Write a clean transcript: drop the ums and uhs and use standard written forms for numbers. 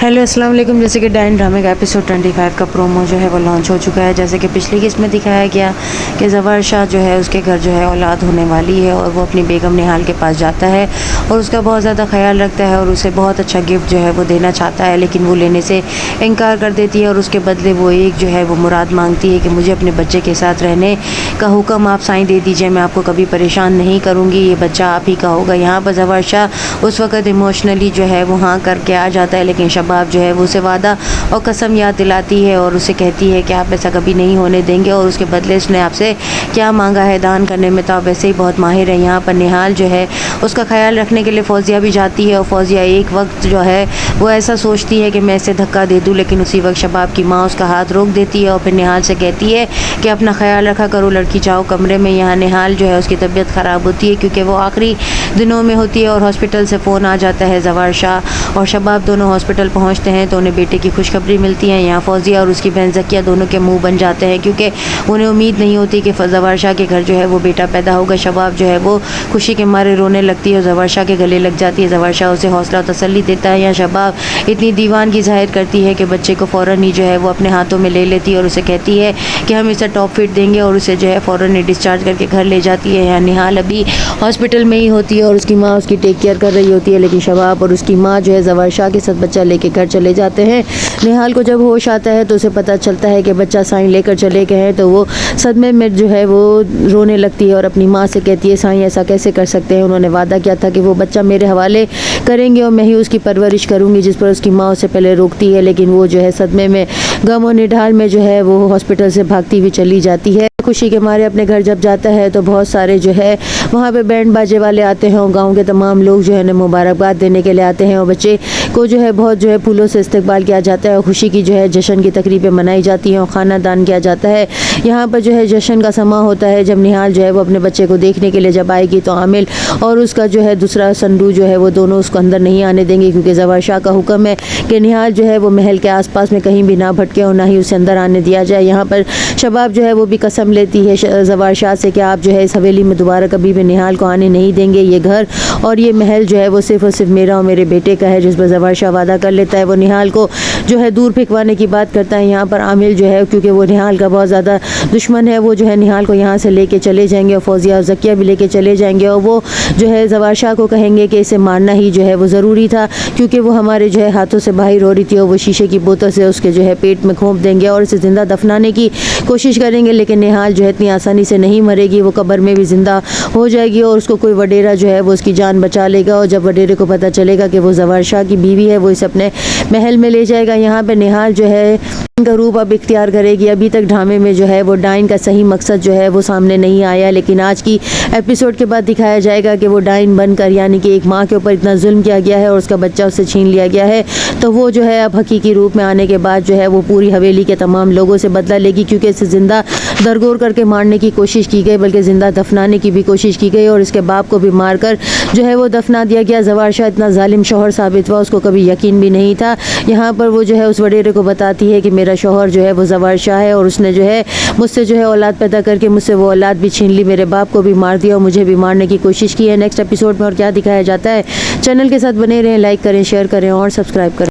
Hello अस्सलाम वालेकुम। जैसे कि डाइन ड्रामे का एपिसोड 25 का प्रोमो जो है वो लॉन्च हो चुका है। जैसे कि पिछली किस्त में दिखाया गया कि ज़फ़र शाह जो है उसके घर जो है औलाद होने वाली है और वो अपनी बेगम निहाल के पास जाता है और उसका बहुत ज़्यादा ख्याल रखता है और उसे बहुत अच्छा गिफ्ट जो है वो देना चाहता है, लेकिन वो लेने से इनकार कर देती है और उसके बदले वो एक जो है वो मुराद मांगती है कि मुझे अपने बच्चे के साथ रहने का हुक्म आप साईं दे दीजिए, मैं आपको कभी परेशान नहीं करूँगी, ये बच्चा आप ही का होगा। यहाँ पर ज़फ़र शाह उस वक़्त इमोशनली जो है वो हाँ करके आ जाता है, लेकिन शबाब जो है वो उसे वादा और कसम याद दिलाती है और उसे कहती है कि आप ऐसा कभी नहीं होने देंगे और उसके बदले उसने आपसे क्या मांगा है, दान करने में तो आप वैसे ही बहुत माहिर हैं। यहाँ पर निहाल जो है उसका ख्याल रखने के लिए फौजिया भी जाती है और फौजिया एक वक्त जो है वो ऐसा सोचती है कि मैं इसे धक्का दे दूँ, लेकिन उसी वक्त शबाब की माँ उसका हाथ रोक देती है और फिर निहाल से कहती है कि अपना ख्याल रखा करो लड़की, जाओ कमरे में। यहाँ निहाल जो है उसकी तबीयत ख़राब होती है क्योंकि वो आखिरी दिनों में होती है और हॉस्पिटल से फ़ोन आ जाता है। ज़फ़र शाह और शबाब दोनों हॉस्पिटल पहुँचते हैं तो उन्हें बेटे की खुशखबरी मिलती है। यहाँ फौजिया और उसकी बहन ज़किया दोनों के मुंह बन जाते हैं क्योंकि उन्हें उम्मीद नहीं होती कि ज़फ़र शाह के घर जो है वो बेटा पैदा होगा। शबाब जो है वो खुशी के मारे रोने लगती है और ज़फ़र शाह के गले लग जाती है। ज़फ़र शाह उसे हौसला और तसल्ली देता है। यहाँ शबाब इतनी दीवानगी ज़ाहिर करती है कि बच्चे को फ़ौरन ही जो है वो अपने हाथों में ले लेती है और उसे कहती है कि हम इसे टॉप फिट देंगे और उसे जो है फ़ौरन ही डिस्चार्ज करके घर ले जाती है। यहाँ निहाल अभी हॉस्पिटल में ही होती है और उसकी माँ उसकी टेक केयर कर रही होती है, लेकिन शबाब और उसकी माँ जो है ज़फ़र शाह के साथ बच्चा लेके घर चले जाते हैं। निहाल को जब होश आता है तो उसे पता चलता है कि बच्चा साईं लेकर चले गए हैं, तो वो सदमे में जो है वो रोने लगती है और अपनी माँ से कहती है साईं ऐसा कैसे कर सकते हैं, उन्होंने वादा किया था कि वो बच्चा मेरे हवाले करेंगे और मैं ही उसकी परवरिश करूँगी, जिस पर उसकी माँ उसे पहले रोकती है, लेकिन वो जो है सदमे में गम और निढाल में जो है वो हॉस्पिटल से भागती हुई चली जाती है। खुशी के मारे अपने घर जब जाता है तो बहुत सारे जो है वहाँ पे बैंड बाजे वाले आते हैं और गांव के तमाम लोग जो है ना मुबारकबाद देने के लिए आते हैं और बच्चे को जो है बहुत जो है फूलों से इस्तकबाल किया जाता है और खुशी की जो है जश्न की तकरीबें मनाई जाती हैं और खाना दान किया जाता है। यहाँ पर जो है जश्न का समा होता है जब निहाल जो है वो अपने बच्चे को देखने के लिए जब आएगी तो आमिल और उसका जो है दूसरा संडू जो है वो दोनों उसको अंदर नहीं आने देंगे क्योंकि ज़फ़र शाह का हुक्म है कि निहाल जो है वो महल के आसपास में कहीं भी ना भटके और ना ही उसे अंदर आने दिया जाए। यहाँ पर शबाब जो है वो भी कसम लेती है ज़फ़र शाह से कि आप जो है इस हवेली में दोबारा कभी भी निहाल को आने नहीं देंगे, ये घर और ये महल जो है वो सिर्फ़ और सिर्फ मेरा और मेरे बेटे का है, जिस पर ज़फ़र शाह वादा कर लेता है। वो निहाल को जो है दूर फेंकवाने की बात करता है। यहाँ पर आमिल जो है क्योंकि वो निहाल का बहुत ज़्यादा दुश्मन है, वो जो है निहाल को यहाँ से लेके चले जाएंगे और फौजिया और ज़किया भी लेके चले जाएंगे और वो जो है ज़फ़र शाह को कहेंगे कि इसे मारना ही जो है वो ज़रूरी था क्योंकि वो हमारे जो है हाथों से बाहर हो रही थी और वो शीशे की बोतल से उसके जो है पेट में घोंप देंगे और इसे ज़िंदा दफनाने की कोशिश करेंगे, लेकिन निहाल जो है इतनी आसानी से नहीं मरेगी, वो कब्र में भी ज़िंदा हो जाएगी और उसको कोई वडेरा जो है वो उसकी जान बचा लेगा और जब वडेरे को पता चलेगा कि वो ज़फ़र शाह की बीवी है वो इसे अपने महल में ले जाएगा। यहाँ पे निहाल जो है का रूप अब इख्तियार करेगी। अभी तक ड्रामे में जो है वो डाइन का सही मकसद जो है वो सामने नहीं आया, लेकिन आज की एपिसोड के बाद दिखाया जाएगा कि वो डाइन बनकर यानी कि एक माँ के ऊपर इतना जुल्म किया गया है और उसका बच्चा उससे छीन लिया गया है, तो वो जो है अब हकीकी रूप में आने के बाद जो है वो पूरी हवेली के तमाम लोगों से बदला लेगी क्योंकि इसे ज़िंदा दरगोर करके मारने की कोशिश की गई, बल्कि ज़िंदा दफनाने की भी कोशिश की गई और इसके बाप को भी मारकर जो है वो दफना दिया गया। ज़फ़र शाह इतना जालिम शौहर साबित हुआ, उसको कभी यकीन भी नहीं था। यहाँ पर वो जो है उस वडेरे को बताती है कि मेरा शौहर जो है वो ज़फ़र शाह है और उसने जो है मुझसे जो है औलाद पैदा करके मुझसे वो औलाद भी छीन ली, मेरे बाप को भी मार दिया और मुझे भी मारने की कोशिश की है। नेक्स्ट एपिसोड में और क्या दिखाया जाता है, चैनल के साथ बने रहें, लाइक करें, शेयर करें और सब्सक्राइब करें।